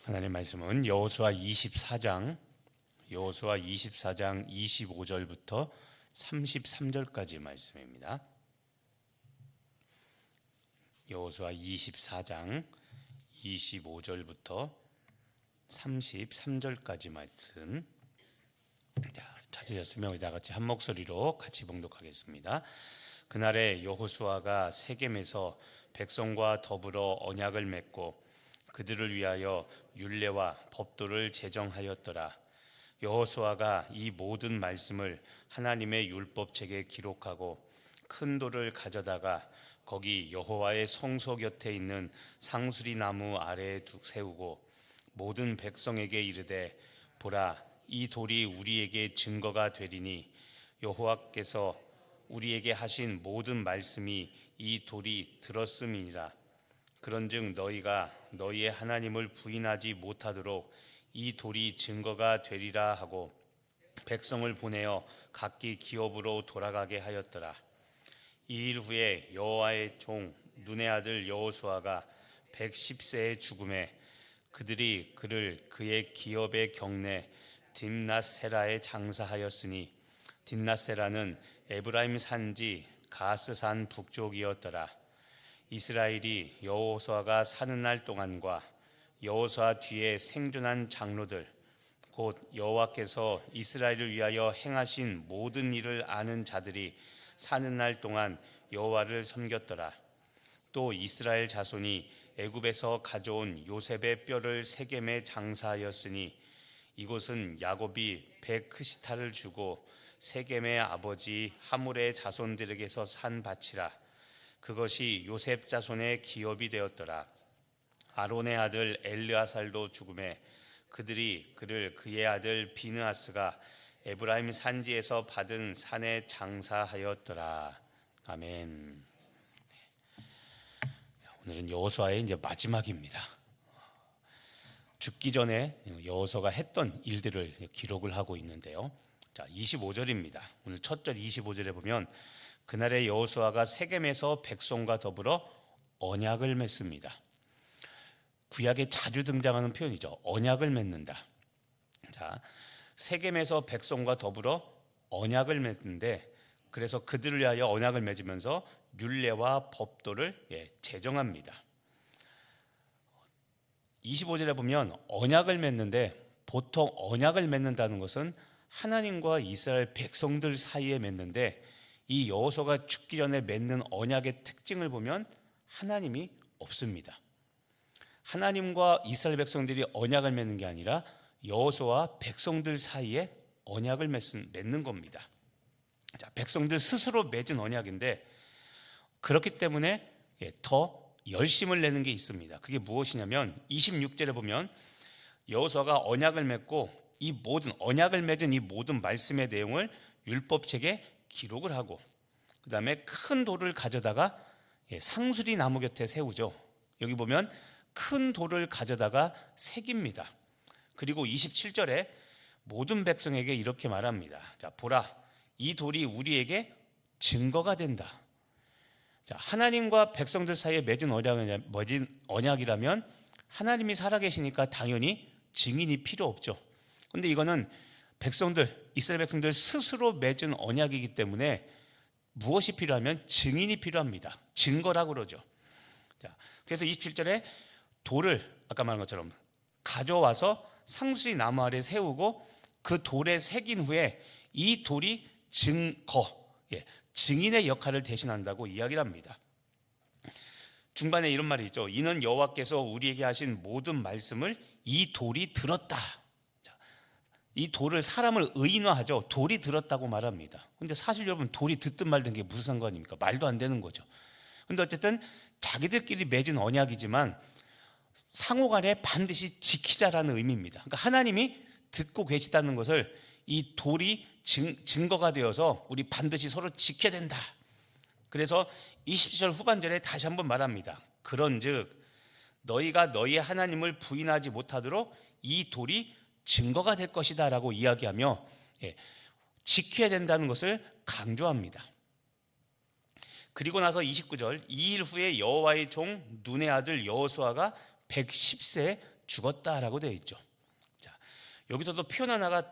하나님의 말씀은 여호수아 24장 25절부터 33절까지 말씀입니다. 여호수아 24장 25절부터 33절까지 말씀. 찾으셨으면 우리 다 같이 한 목소리로 같이 봉독하겠습니다. 그날에 여호수아가 세겜에서 백성과 더불어 언약을 맺고 그들을 위하여 율례와 법도를 제정하였더라. 여호수아가 이 모든 말씀을 하나님의 율법책에 기록하고 큰 돌을 가져다가 거기 여호와의 성소 곁에 있는 상수리 나무 아래에 세우고 모든 백성에게 이르되 보라, 이 돌이 우리에게 증거가 되리니 여호와께서 우리에게 하신 모든 말씀이 이 돌이 들었음이니라. 그런즉 너희가 너희의 하나님을 부인하지 못하도록 이 돌이 증거가 되리라 하고 백성을 보내어 각기 기업으로 돌아가게 하였더라. 이 일 후에 여호와의 종 눈의 아들 여호수아가 110세에 죽음에 그들이 그를 그의 기업의 경내 딥낫세라에 장사하였으니 딥낫세라는 에브라임 산지 가스산 북쪽이었더라. 이스라엘이 여호수아가 사는 날 동안과 여호수아 뒤에 생존한 장로들 곧 여호와께서 이스라엘을 위하여 행하신 모든 일을 아는 자들이 사는 날 동안 여호와를 섬겼더라. 또 이스라엘 자손이 애굽에서 가져온 요셉의 뼈를 세겜에 장사하였으니 이곳은 야곱이 베크시타를 주고 세겜의 아버지 하물의 자손들에게서 산 밭이라. 그것이 요셉 자손의 기업이 되었더라. 아론의 아들 엘르아살도 죽음에 그들이 그를 그의 아들 비느하스가 에브라임 산지에서 받은 산에 장사하였더라. 아멘. 오늘은 여호수아의 이제 마지막입니다. 죽기 전에 여호수아가 했던 일들을 기록을 하고 있는데요. 자, 25절입니다. 오늘 첫 절 25절에 보면 그날에 여호수아가 세겜에서 백성과 더불어 언약을 맺습니다. 구약에 자주 등장하는 표현이죠. 언약을 맺는다. 자, 세겜에서 백성과 더불어 언약을 맺는데 그래서 그들을 위하여 언약을 맺으면서 율례와 법도를 제정합니다. 25절에 보면 언약을 맺는데 보통 언약을 맺는다는 것은 하나님과 이스라엘 백성들 사이에 맺는데 이 여호수아가 죽기 전에 맺는 언약의 특징을 보면 하나님이 없습니다. 하나님과 이스라엘 백성들이 언약을 맺는 게 아니라 여호수아와 백성들 사이에 언약을 맺는 겁니다. 자, 백성들 스스로 맺은 언약인데 그렇기 때문에 더 열심을 내는 게 있습니다. 그게 무엇이냐면 26절에 보면 여호수아가 언약을 맺고 이 모든 언약을 맺은 이 모든 말씀의 내용을 율법책에 기록을 하고 그 다음에 큰 돌을 가져다가 상수리 나무 곁에 세우죠. 여기 보면 큰 돌을 가져다가 새깁니다. 그리고 27절에 모든 백성에게 이렇게 말합니다. 자, 보라, 이 돌이 우리에게 증거가 된다. 자, 하나님과 백성들 사이에 맺은 언약이라면 하나님이 살아계시니까 당연히 증인이 필요 없죠. 그런데 이거는 이스라엘 백성들 스스로 맺은 언약이기 때문에 무엇이 필요하면 증인이 필요합니다. 증거라고 그러죠. 자, 그래서 27절에 돌을 아까 말한 것처럼 가져와서 상수리 나무 아래 세우고 그 돌에 새긴 후에 이 돌이 증인의 역할을 대신한다고 이야기를 합니다. 중반에 이런 말이 있죠. 이는 여호와께서 우리에게 하신 모든 말씀을 이 돌이 들었다. 이 돌을 사람을 의인화하죠. 돌이 들었다고 말합니다. 그런데 사실 여러분 돌이 듣든 말든 게 무슨 상관입니까? 말도 안 되는 거죠. 그런데 어쨌든 자기들끼리 맺은 언약이지만 상호간에 반드시 지키자라는 의미입니다. 그러니까 하나님이 듣고 계시다는 것을 이 돌이 증거가 되어서 우리 반드시 서로 지켜야 된다. 그래서 20절 후반절에 다시 한번 말합니다. 그런즉 너희가 너희 하나님을 부인하지 못하도록 이 돌이 증거가 될 것이다 라고 이야기하며 지켜야 된다는 것을 강조합니다. 그리고 나서 29절 이 일 후에 여호와의 종 눈의 아들 여호수아가 110세에 죽었다라고 되어 있죠. 자, 여기서도 표현 하나가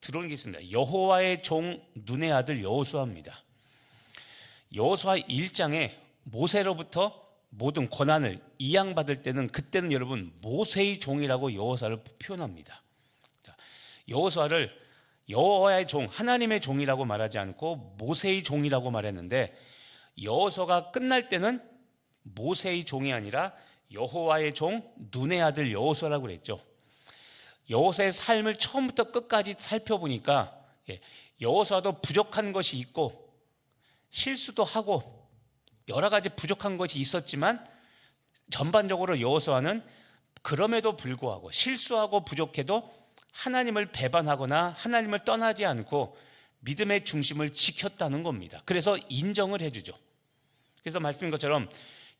들어오는 게 있습니다. 여호와의 종 눈의 아들 여호수아입니다. 여호수아 1장에 모세로부터 모든 권한을 이양받을 때는, 그때는 여러분 모세의 종이라고 여호수아를 표현합니다. 자, 여호수아를 여호와의 종, 하나님의 종이라고 말하지 않고 모세의 종이라고 말했는데, 여호수아가 끝날 때는 모세의 종이 아니라 여호와의 종 눈의 아들 여호수아라고 그랬죠. 여호수아의 삶을 처음부터 끝까지 살펴보니까 여호수아도 부족한 것이 있고 실수도 하고 여러 가지 부족한 것이 있었지만, 전반적으로 여호수아는 그럼에도 불구하고 실수하고 부족해도 하나님을 배반하거나 하나님을 떠나지 않고 믿음의 중심을 지켰다는 겁니다. 그래서 인정을 해주죠. 그래서 말씀인 것처럼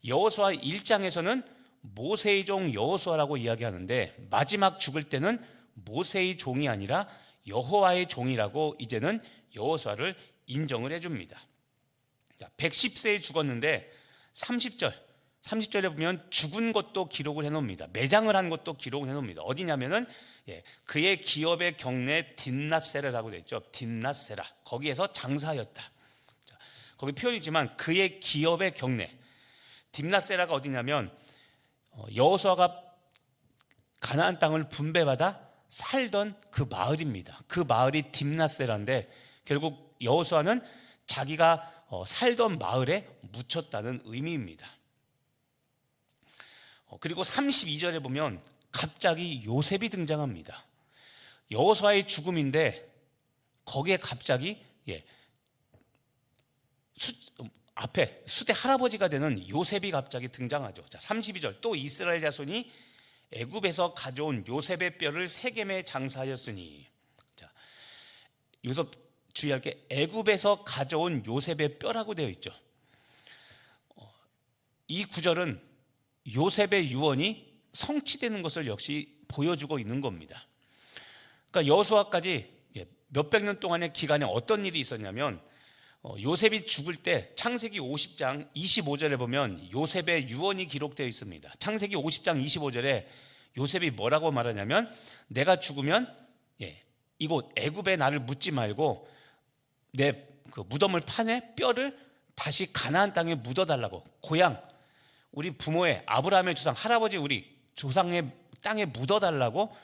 여호수아 1장에서는 모세의 종 여호수아라고 이야기하는데, 마지막 죽을 때는 모세의 종이 아니라 여호와의 종이라고 이제는 여호수아를 인정을 해줍니다. 110세에 죽었는데 30절에 보면 죽은 것도 기록을 해놓습니다. 매장을 한 것도 기록을 해놓습니다. 어디냐면은 그의 기업의 경내 딥낫세라라고 되어 있죠. 딥낫세라, 거기에서 장사하였다. 자, 거기 표현이지만 그의 기업의 경내, 딥낫세라가 어디냐면 여호수아가 가나안 땅을 분배받아 살던 그 마을입니다. 그 마을이 딥낫세라인데, 결국 여호수아는 자기가 살던 마을에 묻혔다는 의미입니다. 그리고 32절에 보면 갑자기 요셉이 등장합니다. 여호수아의 죽음인데 거기에 갑자기 앞에 수대 할아버지가 되는 요셉이 갑자기 등장하죠. 자, 32절, 또 이스라엘 자손이 애굽에서 가져온 요셉의 뼈를 세겜에 장사하였으니. 자, 여기서 주의할 게 애굽에서 가져온 요셉의 뼈라고 되어 있죠. 이 구절은 요셉의 유언이 성취되는 것을 역시 보여주고 있는 겁니다. 그러니까 여호수아까지 몇백 년 동안의 기간에 어떤 일이 있었냐면, 요셉이 죽을 때 창세기 50장 25절에 보면 요셉의 유언이 기록되어 있습니다. 창세기 50장 25절에 요셉이 뭐라고 말하냐면, 내가 죽으면 이곳 애굽에 나를 묻지 말고 내 그 무덤을 파내 뼈를 다시 가나안 땅에 묻어달라고, 고향 우리 부모의 아브라함의 조상, 할아버지 우리 조상의 땅에 묻어달라고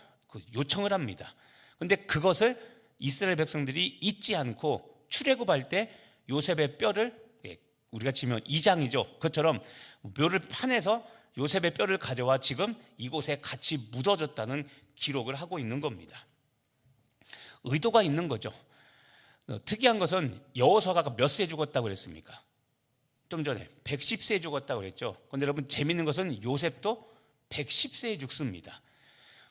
요청을 합니다. 그런데 그것을 이스라엘 백성들이 잊지 않고 출애굽할 때 요셉의 뼈를, 우리가 치면 2장이죠. 그것처럼 묘를 파내서 요셉의 뼈를 가져와 지금 이곳에 같이 묻어졌다는 기록을 하고 있는 겁니다. 의도가 있는 거죠. 특이한 것은 여호수아가 몇 세에 죽었다고 그랬습니까? 좀 전에 110세에 죽었다고 그랬죠. 그런데 여러분, 재밌는 것은 요셉도 110세에 죽습니다.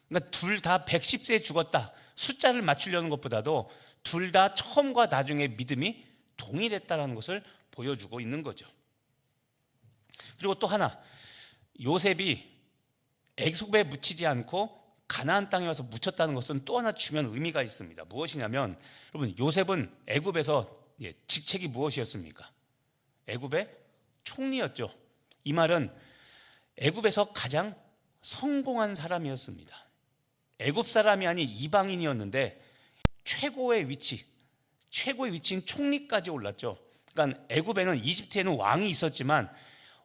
그러니까 둘 다 110세에 죽었다, 숫자를 맞추려는 것보다도 둘 다 처음과 나중에 믿음이 동일했다는 것을 보여주고 있는 거죠. 그리고 또 하나, 요셉이 애굽에 묻히지 않고 가나안 땅에 와서 묻혔다는 것은 또 하나 중요한 의미가 있습니다. 무엇이냐면, 여러분, 요셉은 애굽에서 직책이 무엇이었습니까? 애굽의 총리였죠. 이 말은 애굽에서 가장 성공한 사람이었습니다. 애굽 사람이 아닌 이방인이었는데 최고의 위치인 총리까지 올랐죠. 그러니까 애굽에는, 이집트에는 왕이 있었지만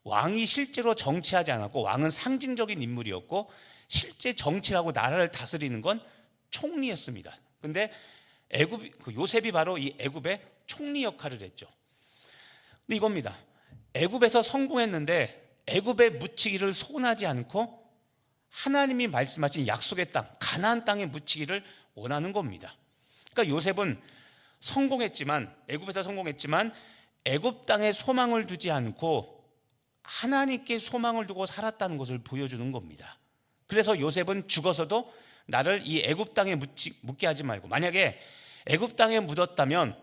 왕이 실제로 정치하지 않았고, 왕은 상징적인 인물이었고, 실제 정치하고 나라를 다스리는 건 총리였습니다. 그런데 요셉이 바로 이 애굽의 총리 역할을 했죠. 근데 이겁니다. 애굽에서 성공했는데 애굽에 묻히기를 소원하지 않고 하나님이 말씀하신 약속의 땅, 가나안 땅에 묻히기를 원하는 겁니다. 그러니까 요셉은 애굽에서 성공했지만 애굽 땅에 소망을 두지 않고 하나님께 소망을 두고 살았다는 것을 보여주는 겁니다. 그래서 요셉은 죽어서도 나를 이 애굽 땅에 묻게 하지 말고, 만약에 애굽 땅에 묻었다면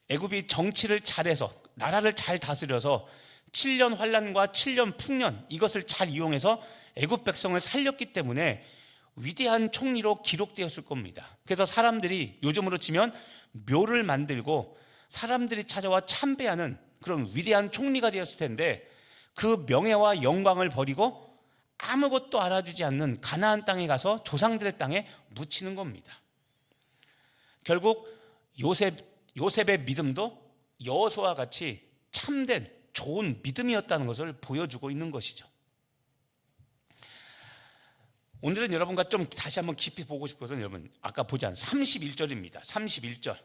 애굽이 정치를 잘해서 나라를 잘 다스려서 7년 환란과 7년 풍년, 이것을 잘 이용해서 애굽 백성을 살렸기 때문에 위대한 총리로 기록되었을 겁니다. 그래서 사람들이 요즘으로 치면 묘를 만들고 사람들이 찾아와 참배하는 그런 위대한 총리가 되었을 텐데, 그 명예와 영광을 버리고 아무것도 알아주지 않는 가나안 땅에 가서 조상들의 땅에 묻히는 겁니다. 결국 요셉의 믿음도 여호수아와 같이 참된 좋은 믿음이었다는 것을 보여주고 있는 것이죠. 오늘은 여러분과 좀 다시 한번 깊이 보고 싶어서 여러분 아까 보지 않은 31절입니다. 31절.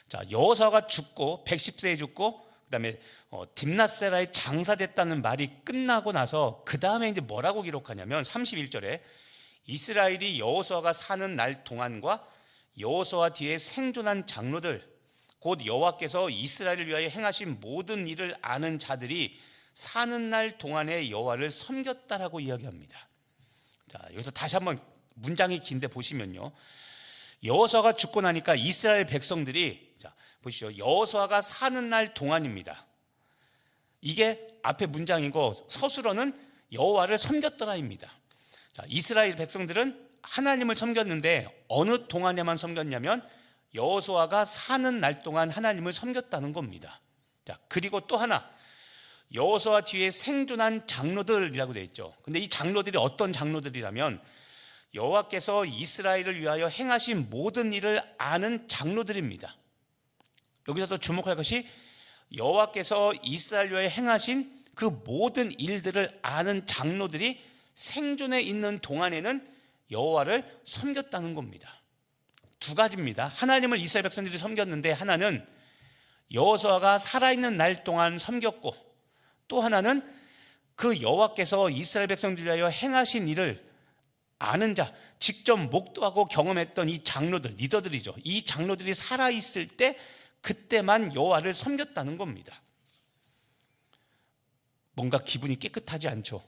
자, 여호수아가 죽고 110세에 죽고 그다음에 딥낫세라에 장사됐다는 말이 끝나고 나서 그 다음에 이제 뭐라고 기록하냐면 31절에 이스라엘이 여호수아가 사는 날 동안과 여호수아 뒤에 생존한 장로들 곧 여호와께서 이스라엘을 위하여 행하신 모든 일을 아는 자들이 사는 날 동안에 여호와를 섬겼다라고 이야기합니다. 자, 여기서 다시 한번 문장이 긴데 보시면요. 여호수아가 죽고 나니까 이스라엘 백성들이 자, 보시죠. 여호수아가 사는 날 동안입니다. 이게 앞에 문장이고 서술어는 여호와를 섬겼더라입니다. 자, 이스라엘 백성들은 하나님을 섬겼는데 어느 동안에만 섬겼냐면 여호수아가 사는 날 동안 하나님을 섬겼다는 겁니다. 자, 그리고 또 하나 여호수아 뒤에 생존한 장로들이라고 되어 있죠. 근데 이 장로들이 어떤 장로들이라면 여호와께서 이스라엘을 위하여 행하신 모든 일을 아는 장로들입니다. 여기서 또 주목할 것이 여호와께서 이스라엘 위하여 행하신 그 모든 일들을 아는 장로들이 생존해 있는 동안에는 여호와를 섬겼다는 겁니다. 두 가지입니다. 하나님을 이스라엘 백성들이 섬겼는데 하나는 여호수아가 살아있는 날 동안 섬겼고 또 하나는 그 여호와께서 이스라엘 백성들을 위하여 행하신 일을 아는 자, 직접 목도하고 경험했던 이 장로들, 리더들이죠. 이 장로들이 살아있을 때 그때만 여호와를 섬겼다는 겁니다. 뭔가 기분이 깨끗하지 않죠.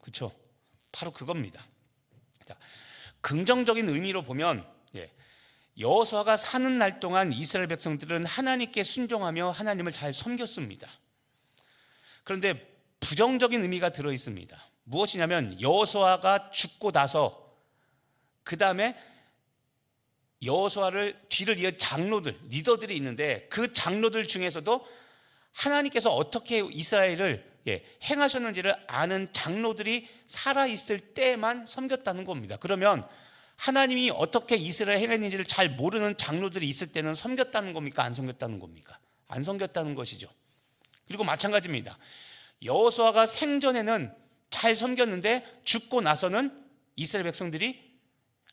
그렇죠? 바로 그겁니다. 자, 긍정적인 의미로 보면 여호수아가 사는 날 동안 이스라엘 백성들은 하나님께 순종하며 하나님을 잘 섬겼습니다. 그런데 부정적인 의미가 들어 있습니다. 무엇이냐면 여호수아가 죽고 나서 그 다음에 여호수아를 뒤를 이은 장로들, 리더들이 있는데 그 장로들 중에서도 하나님께서 어떻게 이스라엘을 행하셨는지를 아는 장로들이 살아있을 때만 섬겼다는 겁니다. 그러면 하나님이 어떻게 이스라엘 행했는지를 잘 모르는 장로들이 있을 때는 섬겼다는 겁니까? 안 섬겼다는 겁니까? 안 섬겼다는 것이죠. 그리고 마찬가지입니다. 여호수아가 생전에는 잘 섬겼는데 죽고 나서는 이스라엘 백성들이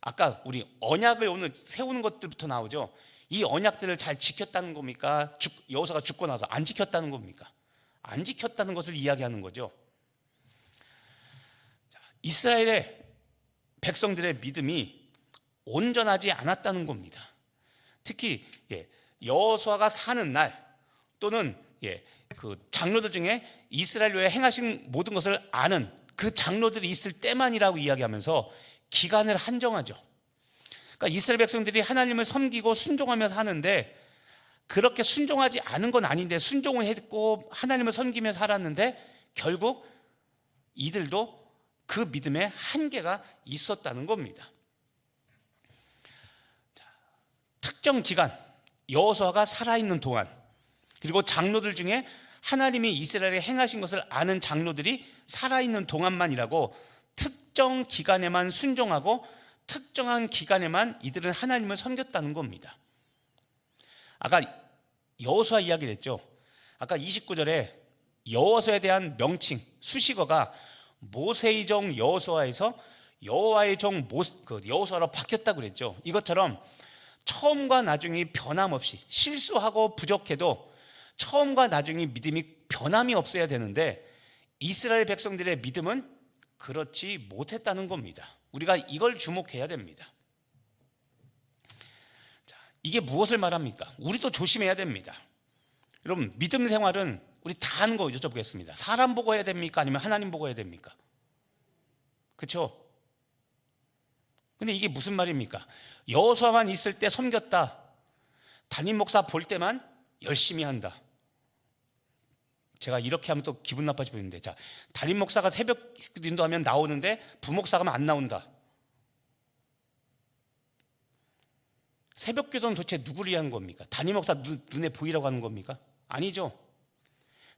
아까 우리 언약을 오늘 세우는 것들부터 나오죠. 이 언약들을 잘 지켰다는 겁니까? 여호수아가 죽고 나서 안 지켰다는 겁니까? 안 지켰다는 것을 이야기하는 거죠. 이스라엘의 백성들의 믿음이 온전하지 않았다는 겁니다. 특히 여호수아가 사는 날 또는 그 장로들 중에 이스라엘 위에 행하신 모든 것을 아는 그 장로들이 있을 때만이라고 이야기하면서 기간을 한정하죠. 그러니까 이스라엘 백성들이 하나님을 섬기고 순종하면서 하는데 그렇게 순종하지 않은 건 아닌데 순종을 했고 하나님을 섬기며 살았는데 결국 이들도 그 믿음에 한계가 있었다는 겁니다. 특정 기간 여호수아가 살아있는 동안 그리고 장로들 중에 하나님이 이스라엘에 행하신 것을 아는 장로들이 살아있는 동안만이라고 특정 기간에만 순종하고 특정한 기간에만 이들은 하나님을 섬겼다는 겁니다. 아까 여호수아 이야기를 했죠. 아까 29절에 여호수아에 대한 명칭 수식어가 모세의 종 여호수아에서 여호와의 종 여호수아로 바뀌었다고 그랬죠. 이것처럼 처음과 나중이 변함없이 실수하고 부족해도 처음과 나중이 믿음이 변함이 없어야 되는데 이스라엘 백성들의 믿음은 그렇지 못했다는 겁니다. 우리가 이걸 주목해야 됩니다. 자, 이게 무엇을 말합니까? 우리도 조심해야 됩니다. 여러분 믿음 생활은 우리 다 하는 거 여쭤보겠습니다. 사람 보고 해야 됩니까? 아니면 하나님 보고 해야 됩니까? 그렇죠? 근데 이게 무슨 말입니까? 여호수아만 있을 때 섬겼다. 담임 목사 볼 때만 열심히 한다. 제가 이렇게 하면 또 기분 나빠지는데, 자, 담임 목사가 새벽 인도하면 나오는데 부목사가 하면 안 나온다. 새벽 기도는 도대체 누구를 위한 겁니까? 담임 목사 눈에 보이라고 하는 겁니까? 아니죠.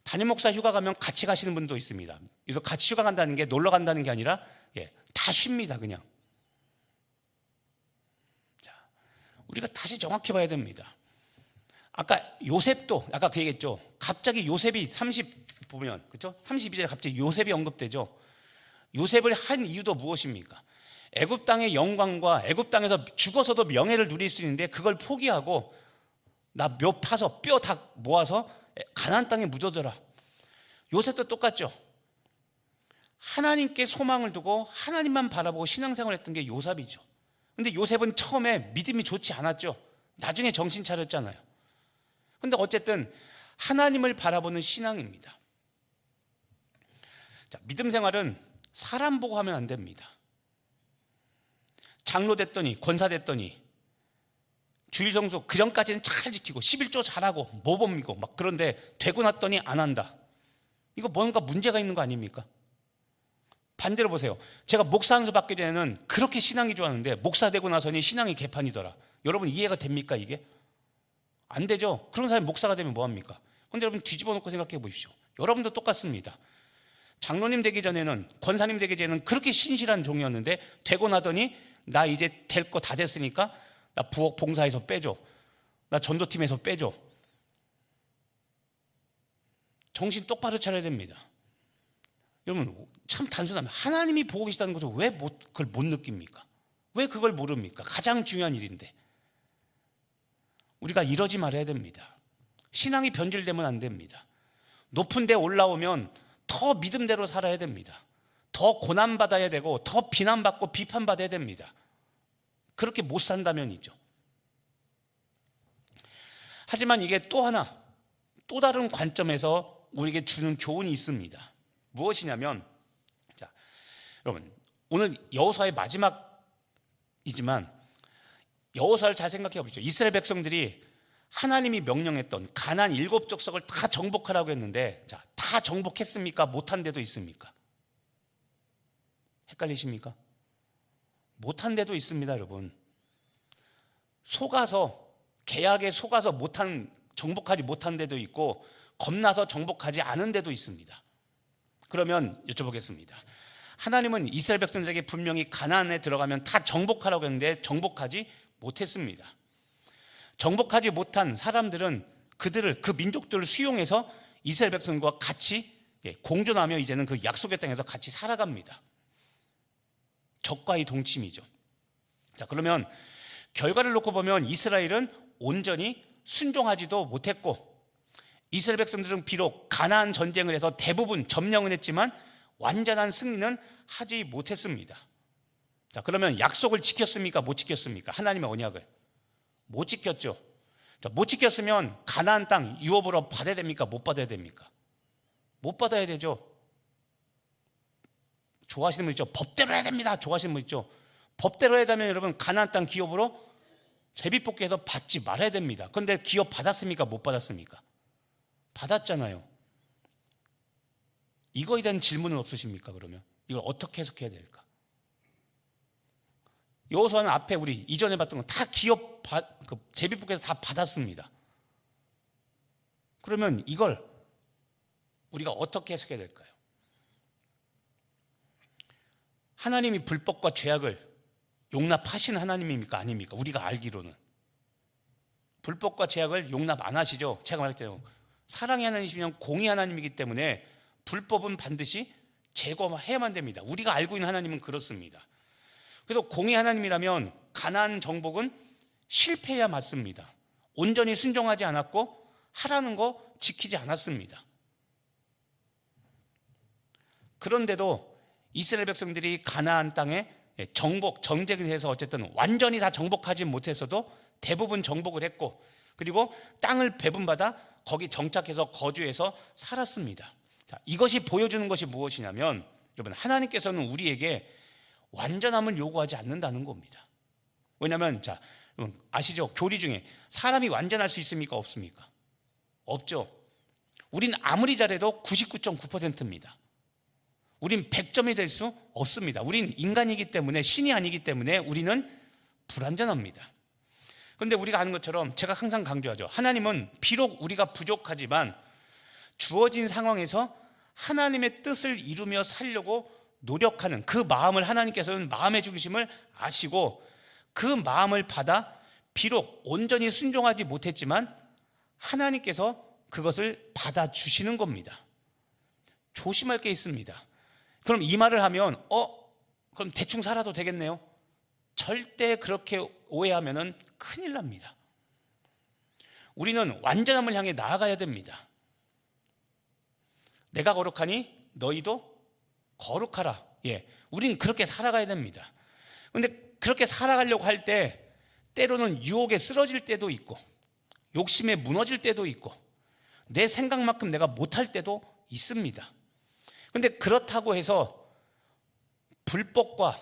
담임 목사 휴가 가면 같이 가시는 분도 있습니다. 그래서 같이 휴가 간다는 게 놀러 간다는 게 아니라 다 쉽니다. 그냥. 자, 우리가 다시 정확히 봐야 됩니다. 아까 요셉도 아까 그 얘기했죠. 갑자기 요셉이 30 보면 그렇죠? 32절에 갑자기 요셉이 언급되죠. 요셉을 한 이유도 무엇입니까? 애굽 땅의 영광과 애굽 땅에서 죽어서도 명예를 누릴 수 있는데 그걸 포기하고 나 몇 파서 뼈 다 모아서 가나안 땅에 묻어져라. 요셉도 똑같죠. 하나님께 소망을 두고 하나님만 바라보고 신앙생활을 했던 게 요셉이죠. 근데 요셉은 처음에 믿음이 좋지 않았죠. 나중에 정신 차렸잖아요. 근데 어쨌든 하나님을 바라보는 신앙입니다. 자, 믿음 생활은 사람 보고 하면 안 됩니다. 장로 됐더니 권사 됐더니 주일 성수 그 전까지는 잘 지키고 11조 잘하고 모범이고 막 그런데 되고 났더니 안 한다. 이거 뭔가 문제가 있는 거 아닙니까? 반대로 보세요. 제가 목사 안수 받기 전에는 그렇게 신앙이 좋았는데 목사 되고 나서는 신앙이 개판이더라. 여러분 이해가 됩니까 이게? 안 되죠. 그런 사람이 목사가 되면 뭐합니까? 그런데 여러분 뒤집어 놓고 생각해 보십시오. 여러분도 똑같습니다. 장로님 되기 전에는 권사님 되기 전에는 그렇게 신실한 종이었는데 되고 나더니 나 이제 될 거 다 됐으니까 나 부엌 봉사에서 빼줘. 나 전도팀에서 빼줘. 정신 똑바로 차려야 됩니다. 여러분 참 단순합니다. 하나님이 보고 계시다는 것을 왜 그걸 못 느낍니까? 왜 그걸 모릅니까? 가장 중요한 일인데. 우리가 이러지 말아야 됩니다. 신앙이 변질되면 안 됩니다. 높은 데 올라오면 더 믿음대로 살아야 됩니다. 더 고난받아야 되고 더 비난받고 비판받아야 됩니다. 그렇게 못 산다면이죠. 하지만 이게 또 하나 또 다른 관점에서 우리에게 주는 교훈이 있습니다. 무엇이냐면 자, 여러분 오늘 여호수아의 마지막이지만 여호수아를 잘 생각해 보십시오. 이스라엘 백성들이 하나님이 명령했던 가나안 7족속을 다 정복하라고 했는데 자, 다 정복했습니까? 못한 데도 있습니까? 헷갈리십니까? 못한 데도 있습니다, 여러분. 속아서 계약에 속아서 정복하지 못한 데도 있고 겁나서 정복하지 않은 데도 있습니다. 그러면 여쭤보겠습니다. 하나님은 이스라엘 백성들에게 분명히 가나안에 들어가면 다 정복하라고 했는데 정복하지 못했습니다. 정복하지 못한 사람들은 그 민족들을 수용해서 이스라엘 백성과 같이 공존하며 이제는 그 약속의 땅에서 같이 살아갑니다. 적과의 동침이죠. 자, 그러면 결과를 놓고 보면 이스라엘은 온전히 순종하지도 못했고 이스라엘 백성들은 비록 가나안 전쟁을 해서 대부분 점령은 했지만 완전한 승리는 하지 못했습니다. 자, 그러면 약속을 지켰습니까? 못 지켰습니까? 하나님의 언약을 못 지켰죠. 자, 못 지켰으면 가나안 땅 유업으로 받아야 됩니까? 못 받아야 됩니까? 못 받아야 되죠. 좋아하시는 분 있죠. 법대로 해야 됩니다. 좋아하시는 분 있죠. 법대로 해야 되면 여러분 가나안 땅 기업으로 제비뽑기해서 받지 말아야 됩니다. 그런데 기업 받았습니까? 못 받았습니까? 받았잖아요. 이거에 대한 질문은 없으십니까? 그러면 이걸 어떻게 해석해야 될까? 여호수아는 앞에 우리 이전에 봤던 거 다 기업 제비뽑기해서 다 받았습니다. 그러면 이걸 우리가 어떻게 해석해야 될까요? 하나님이 불법과 죄악을 용납하시는 하나님입니까? 아닙니까? 우리가 알기로는 불법과 죄악을 용납 안 하시죠. 제가 말했잖아요. 사랑의 하나님이시면 공의 하나님이기 때문에 불법은 반드시 제거해야만 됩니다. 우리가 알고 있는 하나님은 그렇습니다. 그래서 공의 하나님이라면 가나안 정복은 실패해야 맞습니다. 온전히 순종하지 않았고 하라는 거 지키지 않았습니다. 그런데도 이스라엘 백성들이 가나안 땅에 정복을 해서 어쨌든 완전히 다 정복하지 못했어도 대부분 정복을 했고 그리고 땅을 배분받아 거기 정착해서 거주해서 살았습니다. 자, 이것이 보여주는 것이 무엇이냐면 여러분 하나님께서는 우리에게 완전함을 요구하지 않는다는 겁니다. 왜냐하면 자, 아시죠? 교리 중에 사람이 완전할 수 있습니까? 없습니까? 없죠. 우린 아무리 잘해도 99.9%입니다. 우린 100점이 될 수 없습니다. 우린 인간이기 때문에 신이 아니기 때문에 우리는 불완전합니다. 그런데 우리가 아는 것처럼 제가 항상 강조하죠. 하나님은 비록 우리가 부족하지만 주어진 상황에서 하나님의 뜻을 이루며 살려고 노력하는 그 마음을 하나님께서는 마음의 중심을 아시고 그 마음을 받아 비록 온전히 순종하지 못했지만 하나님께서 그것을 받아주시는 겁니다. 조심할 게 있습니다. 그럼 이 말을 하면 그럼 대충 살아도 되겠네요? 절대 그렇게 오해하면 큰일 납니다. 우리는 완전함을 향해 나아가야 됩니다. 내가 거룩하니 너희도 거룩하라. 우리는 그렇게 살아가야 됩니다. 그런데 그렇게 살아가려고 할 때 때로는 유혹에 쓰러질 때도 있고 욕심에 무너질 때도 있고 내 생각만큼 내가 못할 때도 있습니다. 그런데 그렇다고 해서 불법과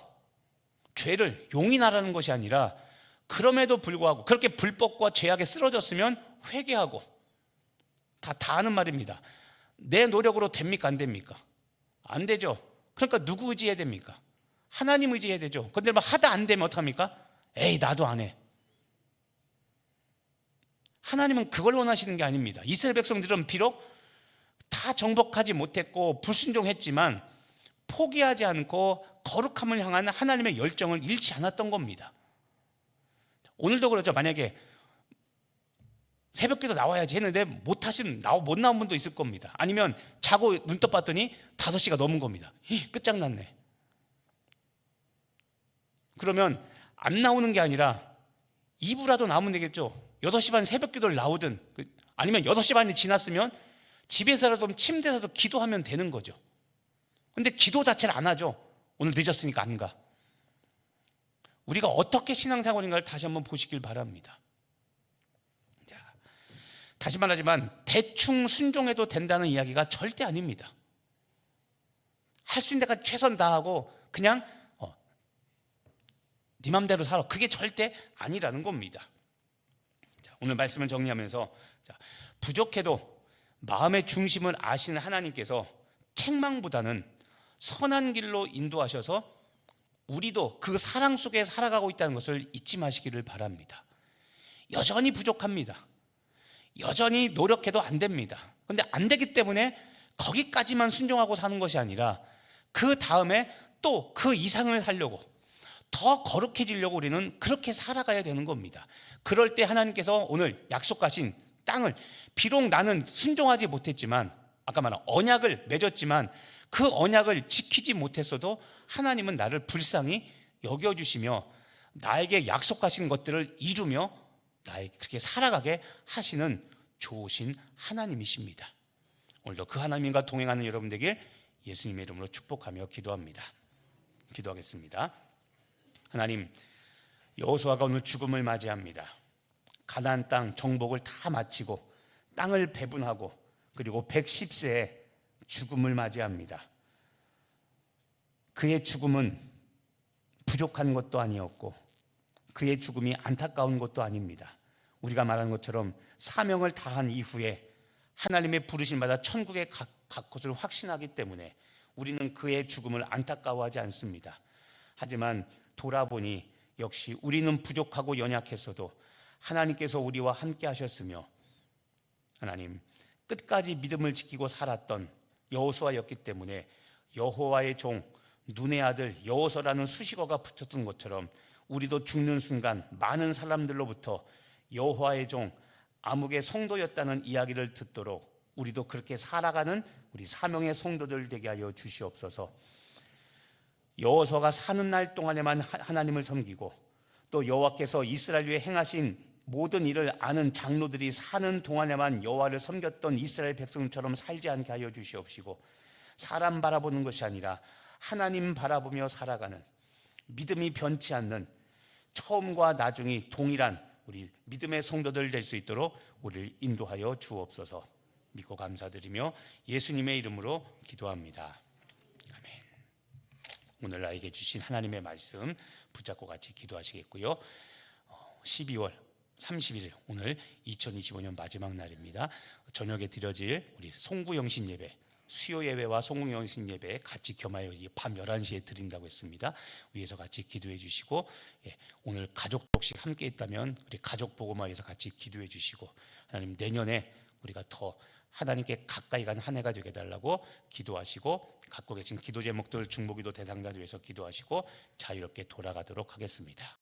죄를 용인하라는 것이 아니라 그럼에도 불구하고 그렇게 불법과 죄악에 쓰러졌으면 회개하고 다 하는 말입니다. 내 노력으로 됩니까? 안 됩니까? 안 되죠. 그러니까 누구 의지해야 됩니까? 하나님 의지해야 되죠. 그런데 하다 안 되면 어떡합니까? 에이 나도 안 해. 하나님은 그걸 원하시는 게 아닙니다. 이스라엘 백성들은 비록 다 정복하지 못했고 불순종했지만 포기하지 않고 거룩함을 향한 하나님의 열정을 잃지 않았던 겁니다. 오늘도 그렇죠. 만약에 새벽기도 나와야지 했는데 못 나온 분도 있을 겁니다. 아니면 자고 눈 떠봤더니 5시가 넘은 겁니다. 끝장났네. 그러면 안 나오는 게 아니라 2부라도 나오면 되겠죠. 6시 반 새벽기도를 나오든 아니면 6시 반이 지났으면 집에서라도 침대에서도 기도하면 되는 거죠. 근데 기도 자체를 안 하죠. 오늘 늦었으니까 안 가. 우리가 어떻게 신앙생활인가를 다시 한번 보시길 바랍니다. 자, 다시 말하지만 대충 순종해도 된다는 이야기가 절대 아닙니다. 할 수 있는 데까지 최선 다하고 그냥 네 맘대로 살아. 그게 절대 아니라는 겁니다. 자, 오늘 말씀을 정리하면서 부족해도 마음의 중심을 아시는 하나님께서 책망보다는 선한 길로 인도하셔서 우리도 그 사랑 속에 살아가고 있다는 것을 잊지 마시기를 바랍니다. 여전히 부족합니다. 여전히 노력해도 안 됩니다. 그런데 안 되기 때문에 거기까지만 순종하고 사는 것이 아니라 그 다음에 또 그 이상을 살려고 더 거룩해지려고 우리는 그렇게 살아가야 되는 겁니다. 그럴 때 하나님께서 오늘 약속하신 땅을 비록 나는 순종하지 못했지만 아까 말한 언약을 맺었지만 그 언약을 지키지 못했어도 하나님은 나를 불쌍히 여겨주시며 나에게 약속하신 것들을 이루며 나에게 그렇게 살아가게 하시는 좋으신 하나님이십니다. 오늘도 그 하나님과 동행하는 여러분 되길 예수님의 이름으로 축복하며 기도합니다. 기도하겠습니다. 하나님, 여호수아가 오늘 죽음을 맞이합니다. 가나안 땅 정복을 다 마치고 땅을 배분하고 그리고 110세에 죽음을 맞이합니다. 그의 죽음은 부족한 것도 아니었고 그의 죽음이 안타까운 것도 아닙니다. 우리가 말하는 것처럼 사명을 다한 이후에 하나님의 부르심 받아 천국에 갈 것을 확신하기 때문에 우리는 그의 죽음을 안타까워하지 않습니다. 하지만 돌아보니 역시 우리는 부족하고 연약했어도 하나님께서 우리와 함께 하셨으며 하나님 끝까지 믿음을 지키고 살았던 여호수아였기 때문에 여호와의 종 눈의 아들 여호수아라는 수식어가 붙었던 것처럼 우리도 죽는 순간 많은 사람들로부터 여호와의 종 아묵의 성도였다는 이야기를 듣도록 우리도 그렇게 살아가는 우리 사명의 성도들 되게 하여 주시옵소서. 여호수아가 사는 날 동안에만 하나님을 섬기고 또 여호와께서 이스라엘 위에 행하신 모든 일을 아는 장로들이 사는 동안에만 여호와를 섬겼던 이스라엘 백성처럼 살지 않게 하여 주시옵시고 사람 바라보는 것이 아니라 하나님 바라보며 살아가는 믿음이 변치 않는 처음과 나중이 동일한 우리 믿음의 성도들 될 수 있도록 우리를 인도하여 주옵소서. 믿고 감사드리며 예수님의 이름으로 기도합니다. 아멘. 오늘 나에게 주신 하나님의 말씀 붙잡고 같이 기도하시겠고요. 12월 30일 오늘 2025년 마지막 날입니다. 저녁에 드려질 우리 송구영신 예배 수요 예배와 송구영신 예배 같이 겸하여 밤 11시에 드린다고 했습니다. 위에서 같이 기도해 주시고 오늘 가족 혹시 함께 있다면 우리 가족 복음화에서 같이 기도해 주시고 하나님 내년에 우리가 더 하나님께 가까이 가는 한 해가 되게 해달라고 기도하시고, 갖고 계신 기도 제목들 중보기도 대상자들 위해서 기도하시고 자유롭게 돌아가도록 하겠습니다.